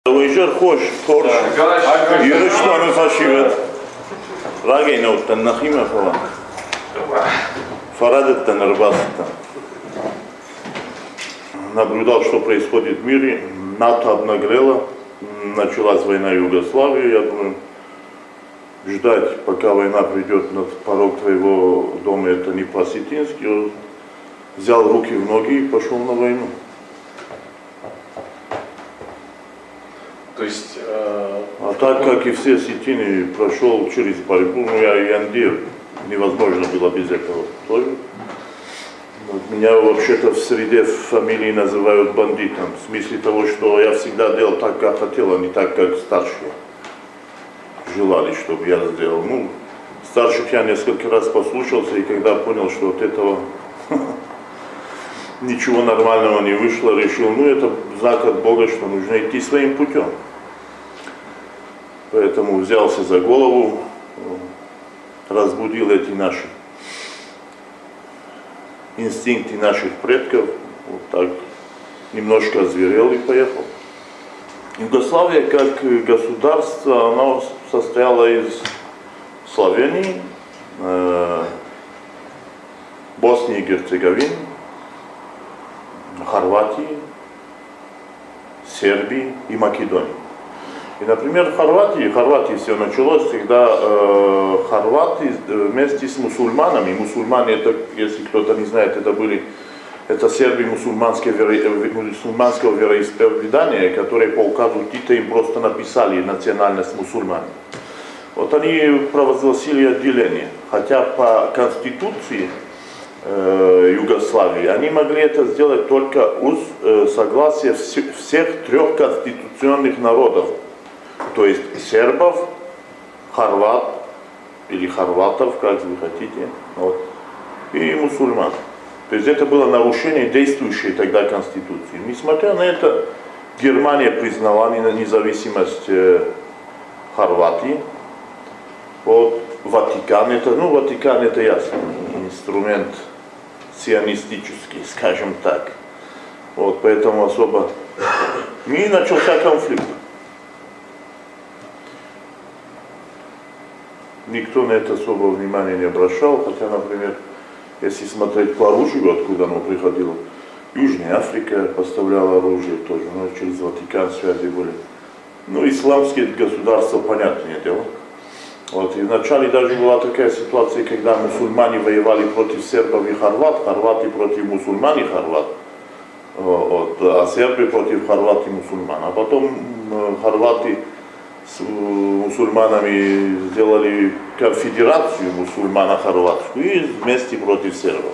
Uyuşur hoş, hoş. Yürüyüşlerini taşıyor. Rageyno'dan Nahime falan. Фарадеттан, Арбасеттан. Наблюдал, что происходит в мире. НАТО обнаглело. Началась война в Югославии. Я думаю, ждать, пока война придет на порог твоего дома, это не по-осетински. Он взял руки в ноги и пошел на войну. То есть... А так как и все осетины прошел через борьбу, ну я и Яндир, невозможно было без этого тоже. Вот меня вообще-то в среде фамилии называют бандитом, в смысле того, что я всегда делал так, как хотел, а не так, как старшие желали, чтобы я сделал. Ну, старших я несколько раз послушался, и когда понял, что от этого ничего нормального не вышло, решил, ну это знак от Бога, что нужно идти своим путем. Поэтому взялся за голову, разбудил эти наши инстинкты наших предков, вот так немножко озверел и поехал. Югославия как государство, она состояла из Словении, Боснии и Герцеговины, Хорватии, Сербии и Македонии. И, например, в Хорватии все началось, когда хорваты вместе с мусульманами, мусульмане, это, если кто-то не знает, это сербы мусульманского вероисповедания, которые по указу Тита им просто написали национальность мусульмане. Вот они провозгласили отделение, хотя по конституции Югославии они могли это сделать только с согласия всех трех конституционных народов. То есть сербов, хорват или хорватов, как вы хотите, вот, и мусульман. То есть это было нарушение действующей тогда Конституции. Несмотря на это, Германия признала независимость Хорватии. Вот, Ватикан это ясно, инструмент сионистический, скажем так. Вот, поэтому особо и начался конфликт. Никто на это особого внимания не обращал, хотя, например, если смотреть по оружию, откуда оно приходило, Южная Африка поставляла оружие тоже, но через Ватикан связи были. Ну, исламские государства, понятное дело. Вот, и вначале даже была такая ситуация, когда мусульмане воевали против сербов и хорват, хорваты против мусульман и хорват, вот, а сербы против хорват и мусульман. А потом хорваты с мусульманами сделали конфедерацию мусульмано-хорватскую и вместе против сербов.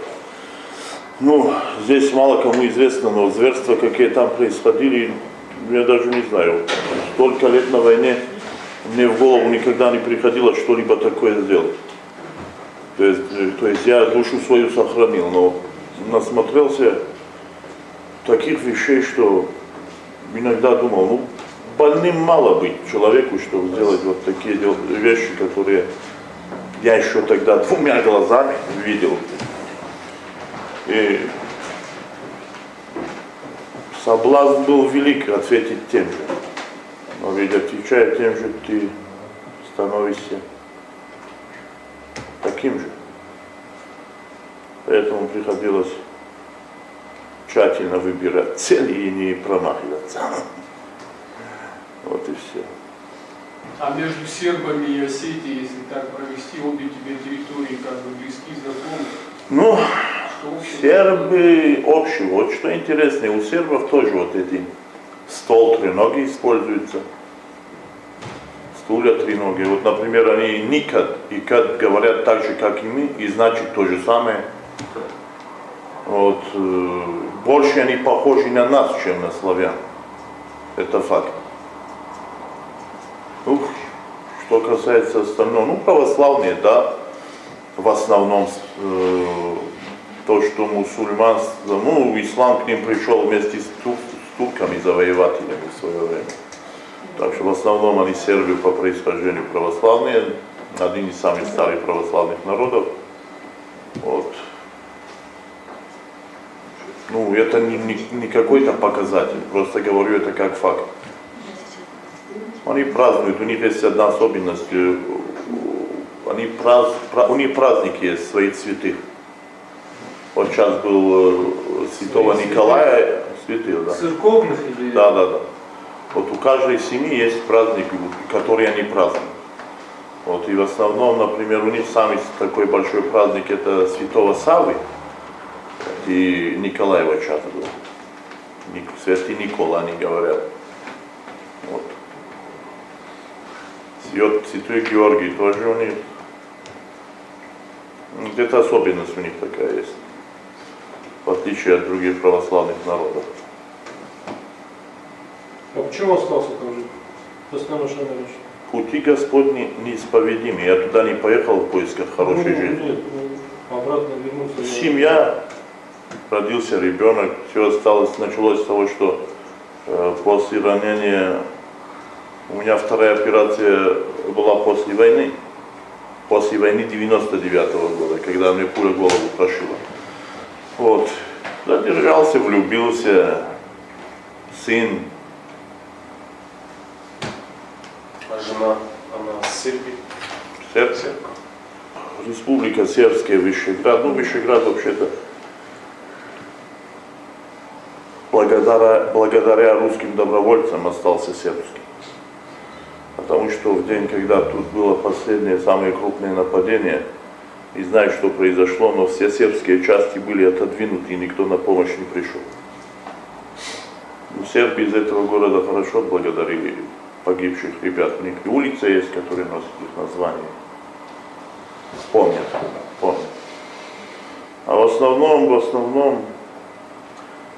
Ну, здесь мало кому известно, но зверства, какие там происходили, я даже не знаю. Столько лет на войне мне в голову никогда не приходило что-либо такое сделать. То есть я душу свою сохранил, но насмотрелся таких вещей, что иногда думал, ну, больным мало быть человеку, чтобы сделать вот такие вещи, которые я еще тогда двумя глазами видел. И соблазн был велик ответить тем же. Но ведь отвечая тем же, ты становишься таким же. Поэтому приходилось тщательно выбирать цели и не промахиваться. Вот и все. А между сербами и Осетией, если так провести, обе тебе территории как бы близки, знакомы? Ну, сербы общие. Вот что интересно, у сербов тоже вот эти стол треноги используются. Стулья треноги. Вот, например, они никад и кад говорят так же, как и мы, и значит то же самое. Вот, больше они похожи на нас, чем на славян. Это факт. Ну, что касается остального, ну, православные, да, в основном то, что мусульманство, ну, ислам к ним пришел вместе с турками, завоевателями в свое время. Так что в основном они сербы по происхождению православные, один из самых старых православных народов. Вот. Ну, это не какой-то показатель, просто говорю это как факт. Они празднуют, у них есть одна особенность, у них праздник есть своих святых. Вот сейчас был святого Николая, святых, да. Церковных или... Да. Вот у каждой семьи есть праздник, который они празднуют. Вот, и в основном, например, у них самый такой большой праздник это Святого Саввы и Николаева час был. Святый Никола, они говорят. Вот. Святой Георгий тоже у них. Где-то особенность у них такая есть. В отличие от других православных народов. А почему остался там жить? Постоянно что дальше? Пути Господни неисповедимы. Я туда не поехал в поисках хорошей жизни. Нет, обратно вернуться. Семья, родился ребенок, все осталось, началось с того, что после ранения, у меня вторая операция была после войны 99-го года, когда мне пуля голову прошила. Вот, задержался, влюбился, сын. А жена, она с Сербии? Сербия. Республика Сербская, Вишеград. Ну, Вишеград вообще-то благодаря русским добровольцам остался сербским. Потому что в день, когда тут было последнее, самое крупное нападение, не знаю, что произошло, но все сербские части были отодвинуты, и никто на помощь не пришел. Ну, сербы из этого города хорошо благодарили погибших ребят. У них и улица есть, которая носит их название. Помнят. А в основном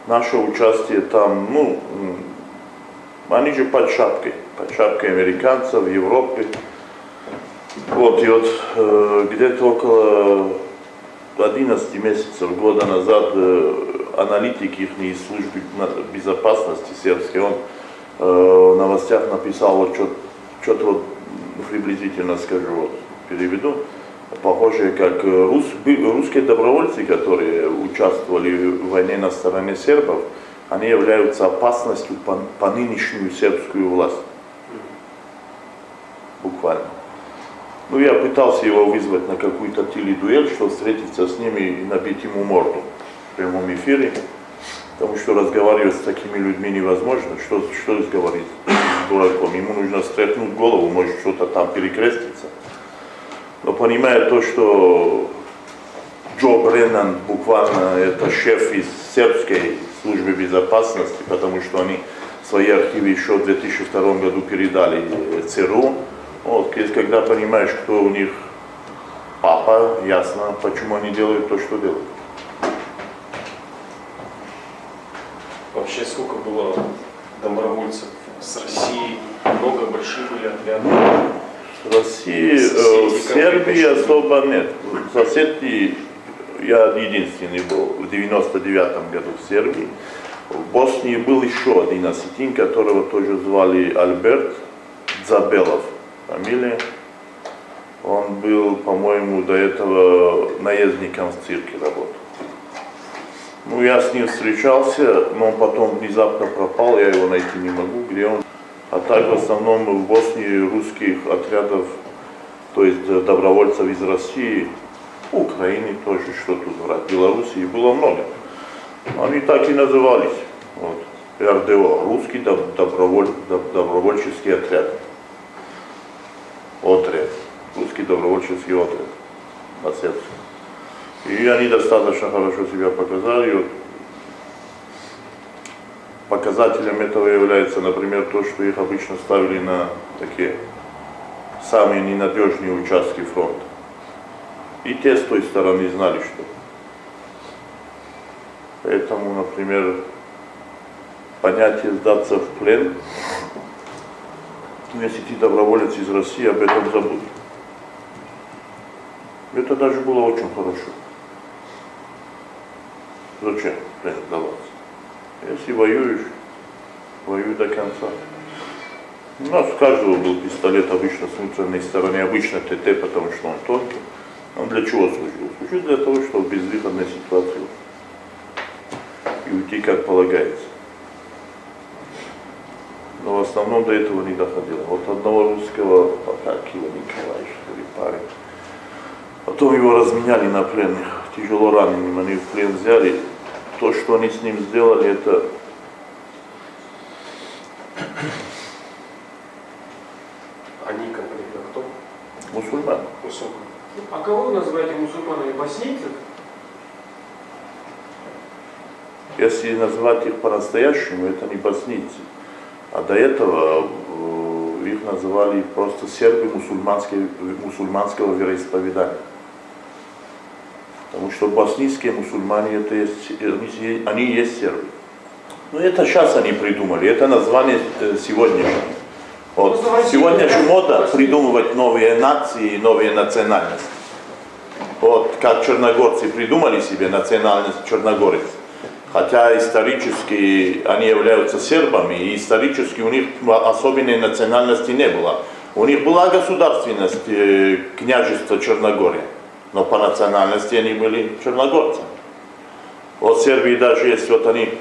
наше участие там, ну, они же под шапкой американцев в Европе. Вот, и вот где-то около 11 месяцев, года назад, аналитик их службы безопасности сербской, он в новостях написал, вот что-то вот приблизительно скажу, вот, переведу, похоже, как русские добровольцы, которые участвовали в войне на стороне сербов, они являются опасностью по нынешнюю сербскую власть. Буквально. Ну, я пытался его вызвать на какую-то теледуэль, чтобы встретиться с ними и набить ему морду в прямом эфире, потому что разговаривать с такими людьми невозможно. Что говорить с дураком? Ему нужно стряхнуть голову, может что-то там перекреститься. Но понимая то, что Джо Бреннан буквально это шеф из сербской службы безопасности, потому что они свои архивы еще в 2002 году передали ЦРУ. Вот, когда понимаешь, кто у них папа, ясно, почему они делают то, что делают. Вообще сколько было добровольцев с России? Много, большие были отряды? С России, в Сербии особо нет. В Осетии я единственный был в 99 году в Сербии. В Боснии был еще один осетин, которого тоже звали Альберт Дзабелов. Фамилия. Он был, по-моему, до этого наездником в цирке работал. Ну, я с ним встречался, но он потом внезапно пропал, я его найти не могу, где он. А так, в основном, в Боснии русских отрядов, то есть добровольцев из России, Украины тоже, что тут врать, Белоруссии было много. Они так и назывались. Вот. РДО, русский добровольческий отряд. Русский добровольческий отряд. Осетский. И они достаточно хорошо себя показали. Вот. Показателем этого является, например, то, что их обычно ставили на такие самые ненадежные участки фронта. И те с той стороны знали, что. Поэтому, например, понятие «сдаться в плен», если ты доброволец из России, об этом забудь. Это даже было очень хорошо. Зачем в плен сдаваться? Если воюешь, воюй до конца. У нас у каждого был пистолет обычно с внутренней стороны, обычно ТТ, потому что он тонкий. Он для чего служил? Служил для того, чтобы в безвыходной ситуации и уйти как полагается. но в основном до этого не доходило. Вот одного русского, как его Николай, что ли, парень. Потом его разменяли на пленных, тяжело раненым, они в плен взяли. То, что они с ним сделали, это... Они конкретно кто? Мусульмане. Мусульмане. А кого вы называете мусульманами? Боснийцев? Если назвать их по-настоящему, это не боснийцы. А до этого их называли просто сербы мусульманского вероисповедания. Потому что боснийские мусульмане, это есть, они есть сербы. Но это сейчас они придумали, это название сегодняшнее. Вот. Сегодня же мода придумывать новые нации и новые национальности. Вот как черногорцы придумали себе национальность черногорец. Хотя исторически они являются сербами, и исторически у них особенной национальности не было. У них была государственность княжества Черногория, но по национальности они были черногорцами. Вот в Сербии даже есть, вот они,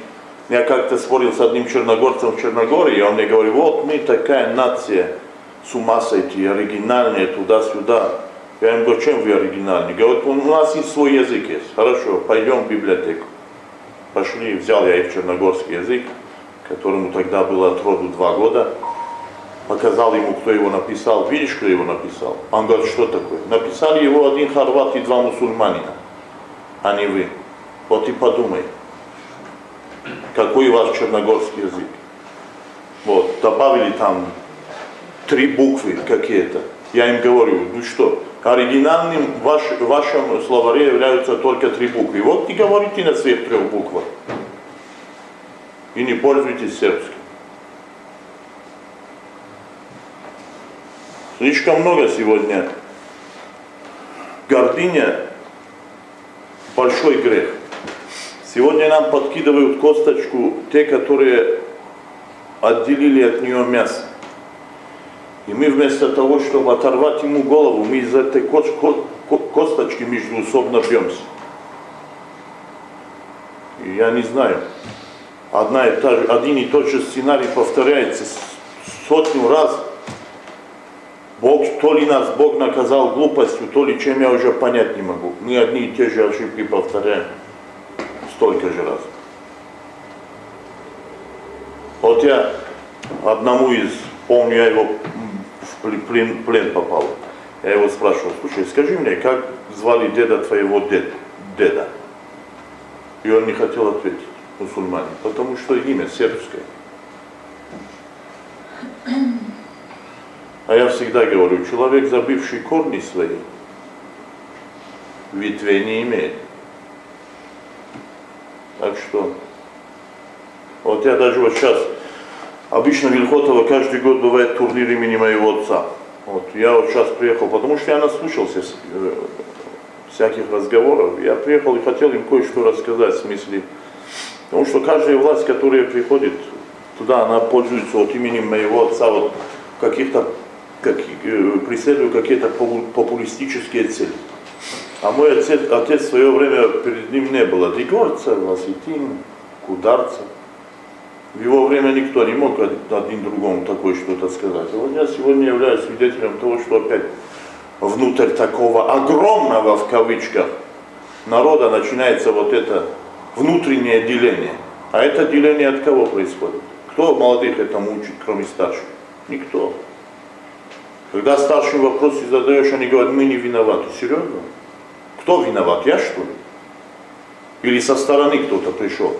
я как-то спорил с одним черногорцем в Черногории, и он мне говорит, вот мы такая нация, с ума сойти, оригинальная, туда-сюда. Я им говорю, чем вы оригинальные? Говорят, у нас и свой язык есть. Хорошо, пойдем в библиотеку. Пошли, взял я их черногорский язык, которому тогда было от роду 2 года. Показал ему, кто его написал. Видишь, кто его написал? Он говорит, что такое? Написали его 1 хорват и 2 мусульманина, а не вы. Вот и подумай, какой у вас черногорский язык. Вот, добавили там 3 буквы какие-то. Я им говорю, ну что, оригинальным в вашем словаре являются только 3 буквы. Вот и говорите на всех 3 буквах. И не пользуйтесь сербским. Слишком много сегодня. Гордыня – большой грех. Сегодня нам подкидывают косточку те, которые отделили от нее мясо. И мы вместо того, чтобы оторвать ему голову, мы из этой косточки междуусобно бьемся. И я не знаю, один и тот же сценарий повторяется 100 раз. Бог, то ли нас Бог наказал глупостью, то ли чем, я уже понять не могу. Мы одни и те же ошибки повторяем столько же раз. Вот я одному из, помню, я его в плен попал. Я его спрашивал, слушай, скажи мне, как звали деда твоего деда? И он не хотел ответить, мусульманин, потому что имя сербское. А я всегда говорю, человек, забывший корни свои, ветвей не имеет. Так что, вот я даже вот сейчас, обычно в Вильхотово каждый год бывает турнир имени моего отца. Вот, я вот сейчас приехал, потому что я наслушался всяких разговоров. Я приехал и хотел им кое-что рассказать в смысле, потому что каждая власть, которая приходит туда, она пользуется вот именем моего отца, вот преследуя какие-то популистические цели. А мой отец в свое время, перед ним не было Дигорца, Лоситин, Кударца. В его время никто не мог один другому такое что-то сказать. А вот я сегодня являюсь свидетелем того, что опять внутрь такого огромного, в кавычках, народа начинается вот это внутреннее деление. А это деление от кого происходит? Кто молодых этому учит, кроме старших? Никто. Когда старшим вопросы задаешь, они говорят, мы не виноваты. Серьезно? Кто виноват? Я что ли? Или со стороны кто-то пришел?